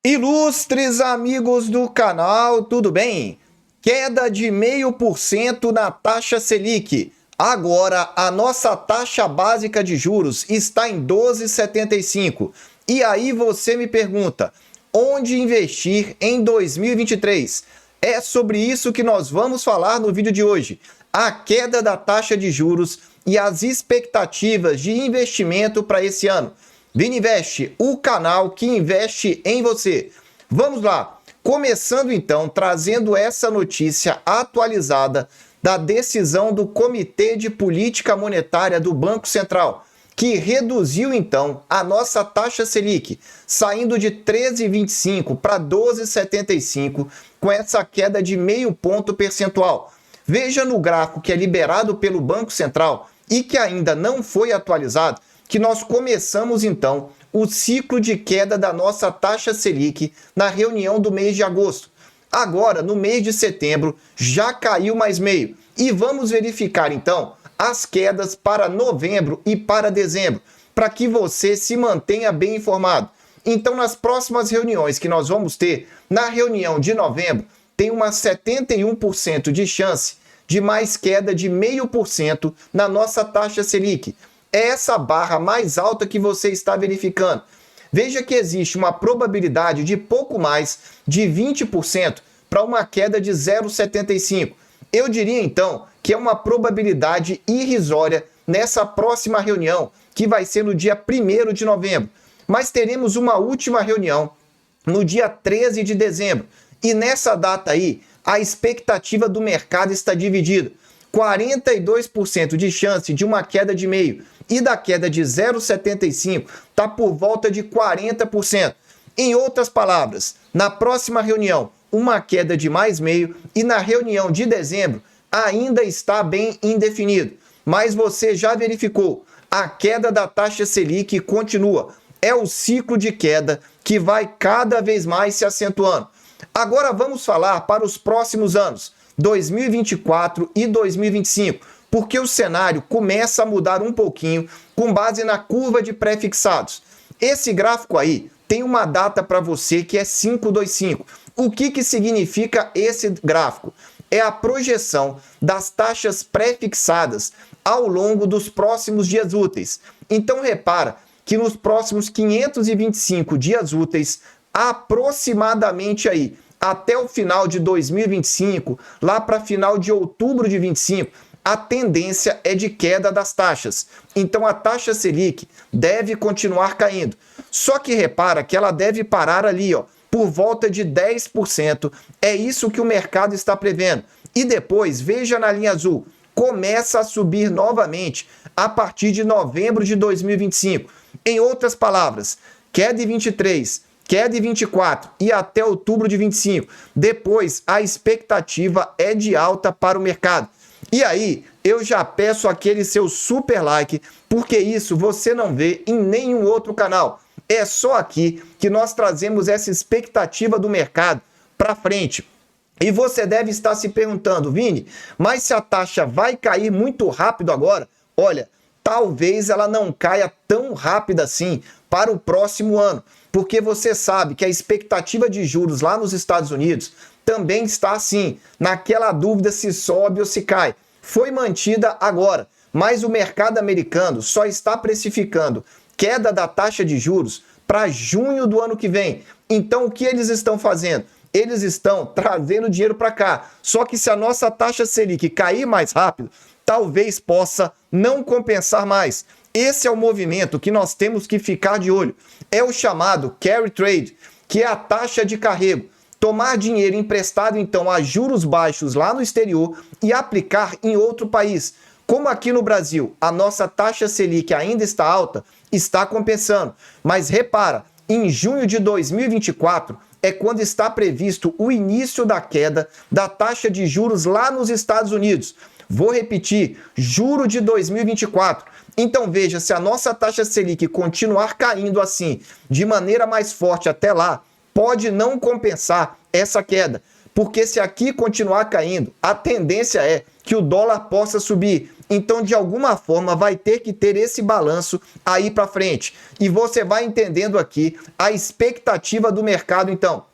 Ilustres amigos do canal, tudo bem? Queda de 0,5% na taxa Selic. Agora, a nossa taxa básica de juros está em 12,75. E aí você me pergunta, onde investir em 2023? É sobre isso que nós vamos falar no vídeo de hoje. A queda da taxa de juros e as expectativas de investimento para esse ano. Vini Invest, o canal que investe em você. Vamos lá, começando então, trazendo essa notícia atualizada da decisão do Comitê de Política Monetária do Banco Central, que reduziu então a nossa taxa Selic, saindo de 13,25 para 12,75, com essa queda de 0,5 ponto percentual. Veja no gráfico que é liberado pelo Banco Central e que ainda não foi atualizado, que nós começamos então o ciclo de queda da nossa taxa Selic na reunião do mês de agosto. Agora, no mês de setembro, já caiu mais meio. E vamos verificar então as quedas para novembro e para dezembro, para que você se mantenha bem informado. Então, nas próximas reuniões que nós vamos ter, na reunião de novembro, tem uma 71% de chance de mais queda de 0,5% na nossa taxa Selic. É essa barra mais alta que você está verificando. Veja que existe uma probabilidade de pouco mais de 20% para uma queda de 0,75. Eu diria então que é uma probabilidade irrisória nessa próxima reunião, que vai ser no dia 1º de novembro. Mas teremos uma última reunião no dia 13 de dezembro. E nessa data aí, a expectativa do mercado está dividida. 42% de chance de uma queda de meio e da queda de 0,75 está por volta de 40%. Em outras palavras, na próxima reunião, uma queda de mais meio e na reunião de dezembro ainda está bem indefinido. Mas você já verificou, a queda da taxa Selic continua. É o ciclo de queda que vai cada vez mais se acentuando. Agora vamos falar para os próximos anos, 2024 e 2025, porque o cenário começa a mudar um pouquinho com base na curva de pré-fixados. Esse gráfico aí tem uma data para você que é 525. O que significa esse gráfico? É a projeção das taxas pré-fixadas ao longo dos próximos dias úteis. Então repara que nos próximos 525 dias úteis, aproximadamente aí, até o final de 2025, lá para final de outubro de 25, a tendência é de queda das taxas. Então a taxa Selic deve continuar caindo. Só que repara que ela deve parar ali, ó, por volta de 10%. É isso que o mercado está prevendo. E depois, veja na linha azul, começa a subir novamente a partir de novembro de 2025. Em outras palavras, queda em 23, queda em 24 e até outubro de 25. Depois, a expectativa é de alta para o mercado. E aí, eu já peço aquele seu super like, porque isso você não vê em nenhum outro canal. É só aqui que nós trazemos essa expectativa do mercado para frente. E você deve estar se perguntando, Vini, mas se a taxa vai cair muito rápido agora? Olha, talvez ela não caia tão rápido assim para o próximo ano, porque você sabe que a expectativa de juros lá nos Estados Unidos também está assim, naquela dúvida se sobe ou se cai. Foi mantida agora, mas o mercado americano só está precificando queda da taxa de juros para junho do ano que vem. Então o que eles estão fazendo? Eles estão trazendo dinheiro para cá. Só que se a nossa taxa Selic cair mais rápido, talvez possa não compensar mais. Esse é o movimento que nós temos que ficar de olho. É o chamado carry trade, que é a taxa de carrego. Tomar dinheiro emprestado, então, a juros baixos lá no exterior e aplicar em outro país. Como aqui no Brasil, a nossa taxa Selic ainda está alta, está compensando. Mas repara, em junho de 2024 é quando está previsto o início da queda da taxa de juros lá nos Estados Unidos. Vou repetir, julho de 2024. Então veja, se a nossa taxa Selic continuar caindo assim, de maneira mais forte até lá, pode não compensar essa queda. porque se aqui continuar caindo, a tendência é que o dólar possa subir. Então, de alguma forma, vai ter que ter esse balanço aí para frente. E você vai entendendo aqui a expectativa do mercado, então.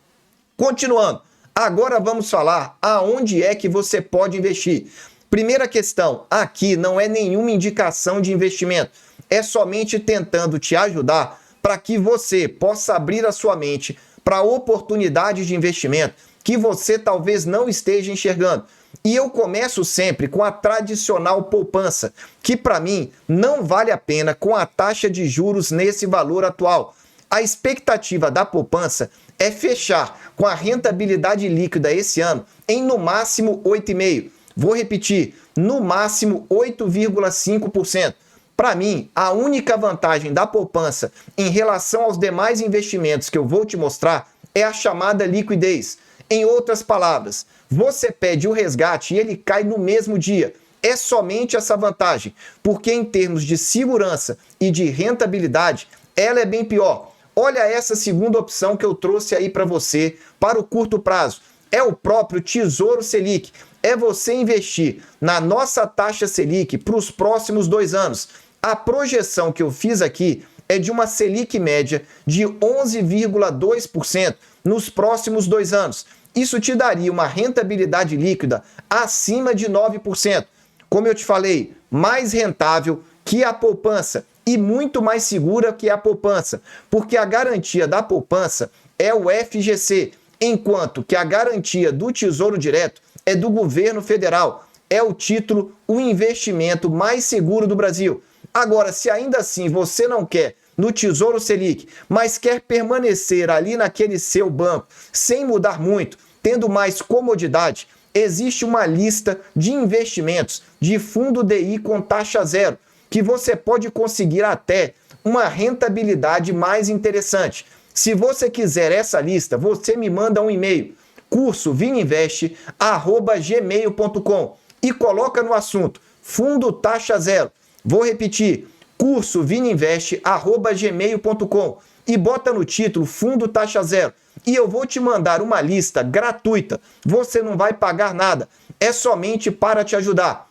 Continuando, agora vamos falar aonde é que você pode investir. Primeira questão, aqui não é nenhuma indicação de investimento, é somente tentando te ajudar para que você possa abrir a sua mente para oportunidades de investimento que você talvez não esteja enxergando. E eu começo sempre com a tradicional poupança, que para mim não vale a pena com a taxa de juros nesse valor atual. A expectativa da poupança é fechar com a rentabilidade líquida esse ano em no máximo 8,5%. Vou repetir, no máximo 8,5%. Para mim, a única vantagem da poupança em relação aos demais investimentos que eu vou te mostrar é a chamada liquidez. Em outras palavras, você pede o resgate e ele cai no mesmo dia. É somente essa vantagem, porque em termos de segurança e de rentabilidade, ela é bem pior. Olha essa segunda opção que eu trouxe aí para você para o curto prazo. É o próprio Tesouro Selic. É você investir na nossa taxa Selic para os próximos 2 anos. A projeção que eu fiz aqui é de uma Selic média de 11,2% nos próximos 2 anos. Isso te daria uma rentabilidade líquida acima de 9%. Como eu te falei, mais rentável que a poupança e muito mais segura que a poupança, porque a garantia da poupança é o FGC, enquanto que a garantia do Tesouro Direto é do governo federal. É o título, o investimento mais seguro do Brasil. Agora, se ainda assim você não quer no Tesouro Selic, mas quer permanecer ali naquele seu banco, sem mudar muito, tendo mais comodidade, existe uma lista de investimentos de fundo DI com taxa zero, que você pode conseguir até uma rentabilidade mais interessante. Se você quiser essa lista, você me manda um e-mail, cursovininvest@gmail.com e coloca no assunto fundo taxa zero. Vou repetir, cursovininvest@gmail.com e bota no título fundo taxa zero. E eu vou te mandar uma lista gratuita. Você não vai pagar nada, é somente para te ajudar.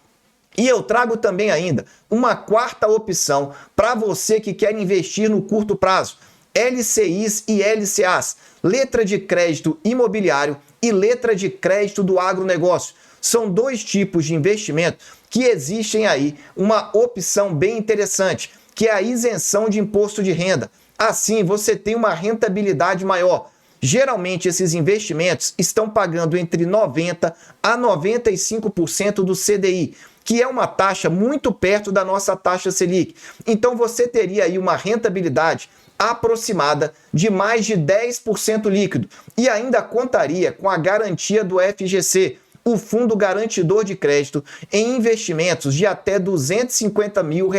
E eu trago também ainda uma quarta opção para você que quer investir no curto prazo. LCIs e LCAs, letra de crédito imobiliário e letra de crédito do agronegócio. São 2 tipos de investimento que existem aí, uma opção bem interessante, que é a isenção de imposto de renda. Assim, você tem uma rentabilidade maior. Geralmente, esses investimentos estão pagando entre 90% a 95% do CDI, que é uma taxa muito perto da nossa taxa Selic. Então, você teria aí uma rentabilidade aproximada de mais de 10% líquido e ainda contaria com a garantia do FGC, o Fundo Garantidor de Crédito, em investimentos de até R$250 mil.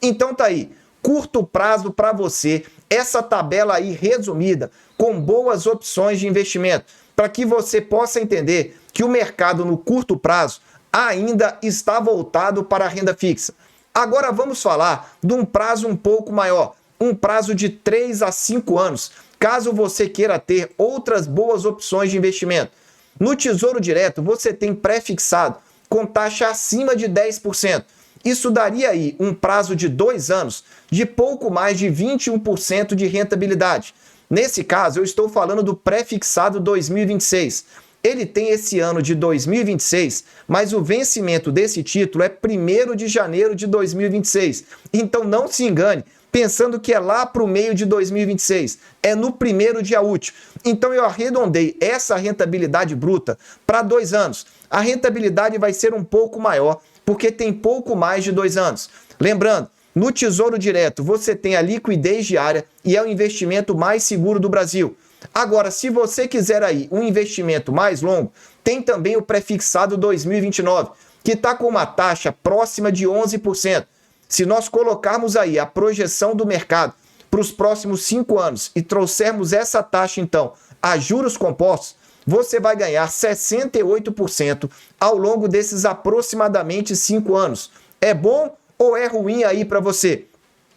Então tá aí, curto prazo para você, essa tabela aí resumida, com boas opções de investimento, para que você possa entender que o mercado no curto prazo ainda está voltado para a renda fixa. Agora vamos falar de um prazo um pouco maior, um prazo de 3 a 5 anos, caso você queira ter outras boas opções de investimento. No Tesouro Direto, você tem pré-fixado com taxa acima de 10%. Isso daria aí um prazo de 2 anos de pouco mais de 21% de rentabilidade. Nesse caso, eu estou falando do pré-fixado 2026. Ele tem esse ano de 2026, mas o vencimento desse título é 1º de janeiro de 2026. Então não se engane, pensando que é lá para o meio de 2026. É no 1º dia útil. Então eu arredondei essa rentabilidade bruta para 2 anos. A rentabilidade vai ser um pouco maior, porque tem pouco mais de 2 anos. Lembrando, no Tesouro Direto você tem a liquidez diária e é o investimento mais seguro do Brasil. Agora, se você quiser aí um investimento mais longo, tem também o pré-fixado 2029, que está com uma taxa próxima de 11%. Se nós colocarmos aí a projeção do mercado para os próximos 5 anos e trouxermos essa taxa, então, a juros compostos, você vai ganhar 68% ao longo desses aproximadamente 5 anos. É bom ou é ruim aí para você?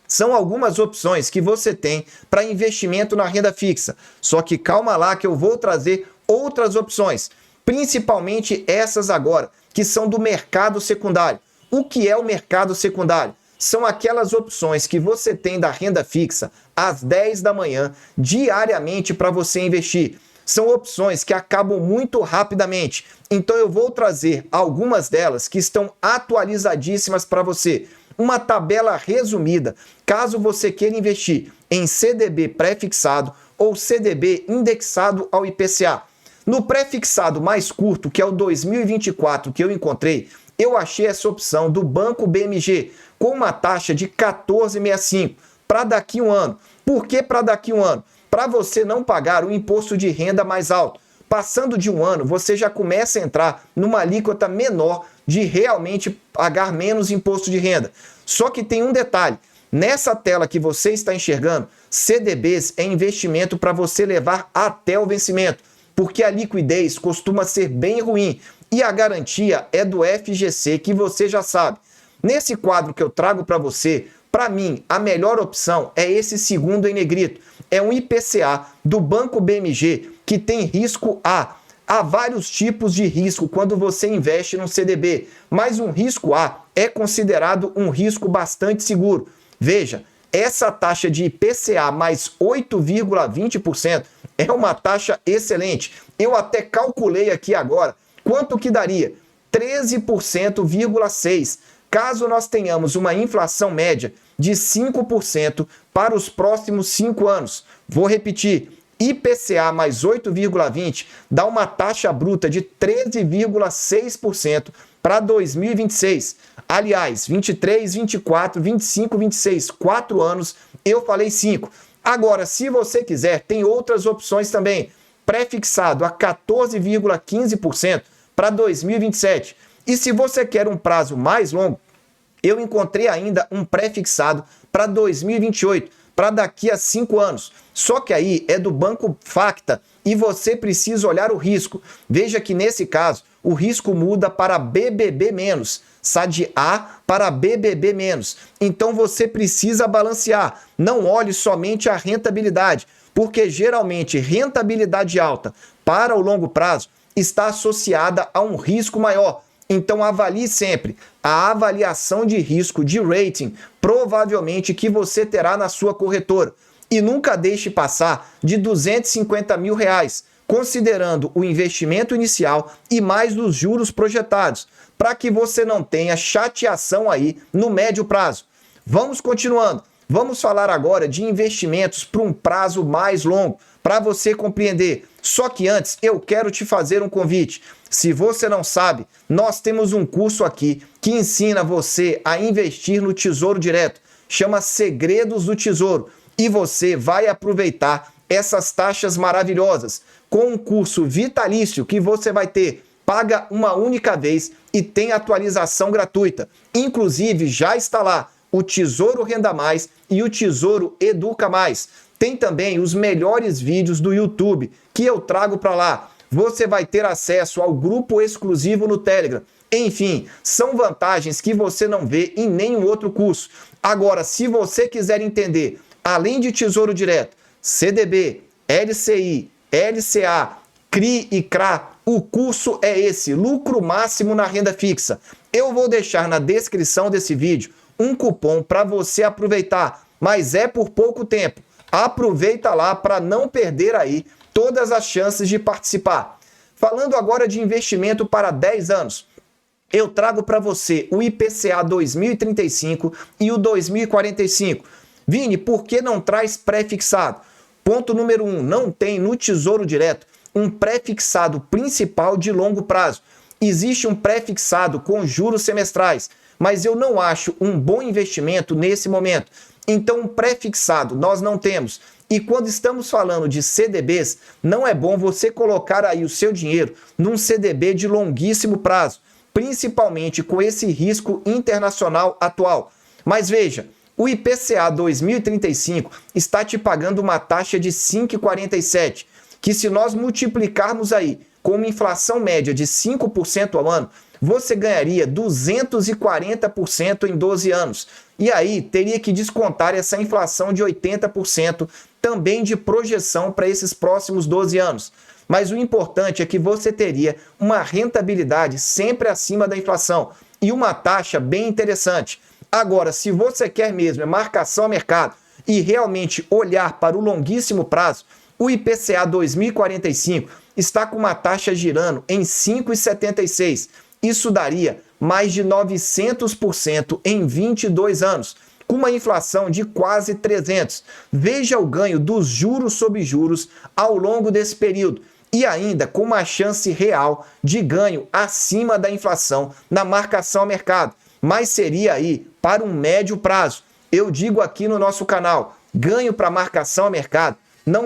São algumas opções que você tem para investimento na renda fixa. Só que calma lá que eu vou trazer outras opções, principalmente essas agora, que são do mercado secundário. O que é o mercado secundário? São aquelas opções que você tem da renda fixa às 10 da manhã, diariamente, para você investir. São opções que acabam muito rapidamente. Então eu vou trazer algumas delas que estão atualizadíssimas para você. Uma tabela resumida, caso você queira investir em CDB pré-fixado ou CDB indexado ao IPCA. No pré-fixado mais curto, que é o 2024 que eu encontrei, eu achei essa opção do Banco BMG com uma taxa de 14,65 para daqui um ano. Por que para daqui um ano? Para você não pagar o imposto de renda mais alto. Passando de um ano, você já começa a entrar numa alíquota menor de realmente pagar menos imposto de renda. Só que tem um detalhe. Nessa tela que você está enxergando, CDBs é investimento para você levar até o vencimento, porque a liquidez costuma ser bem ruim e a garantia é do FGC, que você já sabe. Nesse quadro que eu trago para você, para mim, a melhor opção é esse segundo em negrito. É um IPCA do Banco BMG que tem risco A. Há vários tipos de risco quando você investe num CDB, mas um risco A é considerado um risco bastante seguro. Veja, essa taxa de IPCA mais 8,20% é uma taxa excelente. Eu até calculei aqui agora quanto que daria? 13,6%, caso nós tenhamos uma inflação média de 5% para os próximos 5 anos. Vou repetir, IPCA mais 8,20% dá uma taxa bruta de 13,6% para 2026. Aliás, 23, 24, 25, 26, 4 anos, eu falei 5. Agora, se você quiser, tem outras opções também. Pré-fixado a 14,15% para 2027. E se você quer um prazo mais longo, eu encontrei ainda um pré-fixado para 2028, para daqui a 5 anos. Só que aí é do Banco Facta e você precisa olhar o risco. Veja que nesse caso, o risco muda para BBB-, sai de A para BBB-. Então você precisa balancear. Não olhe somente a rentabilidade, porque geralmente rentabilidade alta para o longo prazo está associada a um risco maior. Então avalie sempre a avaliação de risco de rating, provavelmente que você terá na sua corretora. E nunca deixe passar de R$250 mil, considerando o investimento inicial e mais os juros projetados, para que você não tenha chateação aí no médio prazo. Vamos continuando. Vamos falar agora de investimentos para um prazo mais longo, para você compreender. Só que antes, eu quero te fazer um convite. Se você não sabe, nós temos um curso aqui que ensina você a investir no Tesouro Direto. Chama Segredos do Tesouro. E você vai aproveitar essas taxas maravilhosas com um curso vitalício que você vai ter. Paga uma única vez e tem atualização gratuita. Inclusive, já está lá o Tesouro Renda Mais e o Tesouro Educa Mais. Tem também os melhores vídeos do YouTube que eu trago para lá. Você vai ter acesso ao grupo exclusivo no Telegram. Enfim, são vantagens que você não vê em nenhum outro curso. Agora, se você quiser entender, além de Tesouro Direto, CDB, LCI, LCA, CRI e CRA, o curso é esse, Lucro Máximo na Renda Fixa. Eu vou deixar na descrição desse vídeo um cupom para você aproveitar, mas é por pouco tempo. Aproveita lá para não perder aí todas as chances de participar. Falando agora de investimento para 10 anos, eu trago para você o IPCA 2035 e o 2045. Vini, por que não traz pré-fixado? Ponto número 1, não tem no Tesouro Direto um pré-fixado principal de longo prazo. Existe um pré-fixado com juros semestrais, mas eu não acho um bom investimento nesse momento. Então, um pré-fixado nós não temos. E quando estamos falando de CDBs, não é bom você colocar aí o seu dinheiro num CDB de longuíssimo prazo, principalmente com esse risco internacional atual. Mas veja, o IPCA 2035 está te pagando uma taxa de 5,47, que se nós multiplicarmos aí com uma inflação média de 5% ao ano, você ganharia 240% em 12 anos. E aí teria que descontar essa inflação de 80% também de projeção para esses próximos 12 anos. Mas o importante é que você teria uma rentabilidade sempre acima da inflação e uma taxa bem interessante. Agora, se você quer mesmo marcação a mercado e realmente olhar para o longuíssimo prazo, o IPCA 2045 está com uma taxa girando em 5,76. Isso daria mais de 900% em 22 anos, com uma inflação de quase 300. Veja o ganho dos juros sobre juros ao longo desse período e ainda com uma chance real de ganho acima da inflação na marcação a mercado. Mas seria aí para um médio prazo. Eu digo aqui no nosso canal, ganho para marcação a mercado,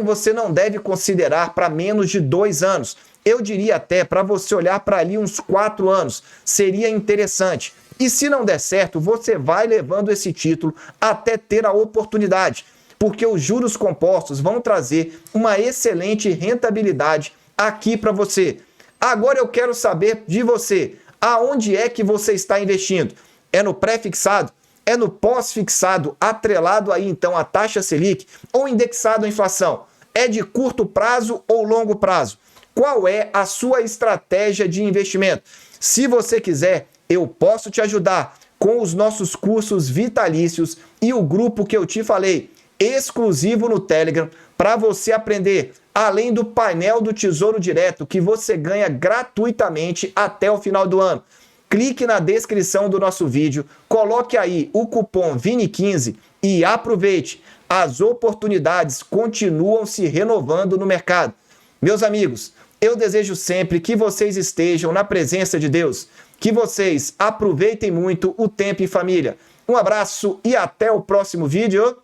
você não deve considerar para menos de 2 anos. Eu diria até para você olhar para ali uns 4 anos. Seria interessante. E se não der certo, você vai levando esse título até ter a oportunidade. Porque os juros compostos vão trazer uma excelente rentabilidade aqui para você. Agora eu quero saber de você. Aonde é que você está investindo? É no pré-fixado? É no pós-fixado, atrelado aí então à taxa Selic ou indexado à inflação? É de curto prazo ou longo prazo? Qual é a sua estratégia de investimento? Se você quiser, eu posso te ajudar com os nossos cursos vitalícios e o grupo que eu te falei, exclusivo no Telegram, para você aprender, além do painel do Tesouro Direto, que você ganha gratuitamente até o final do ano. Clique na descrição do nosso vídeo, coloque aí o cupom VINI15 e aproveite. As oportunidades continuam se renovando no mercado. Meus amigos, eu desejo sempre que vocês estejam na presença de Deus, que vocês aproveitem muito o tempo em família. Um abraço e até o próximo vídeo.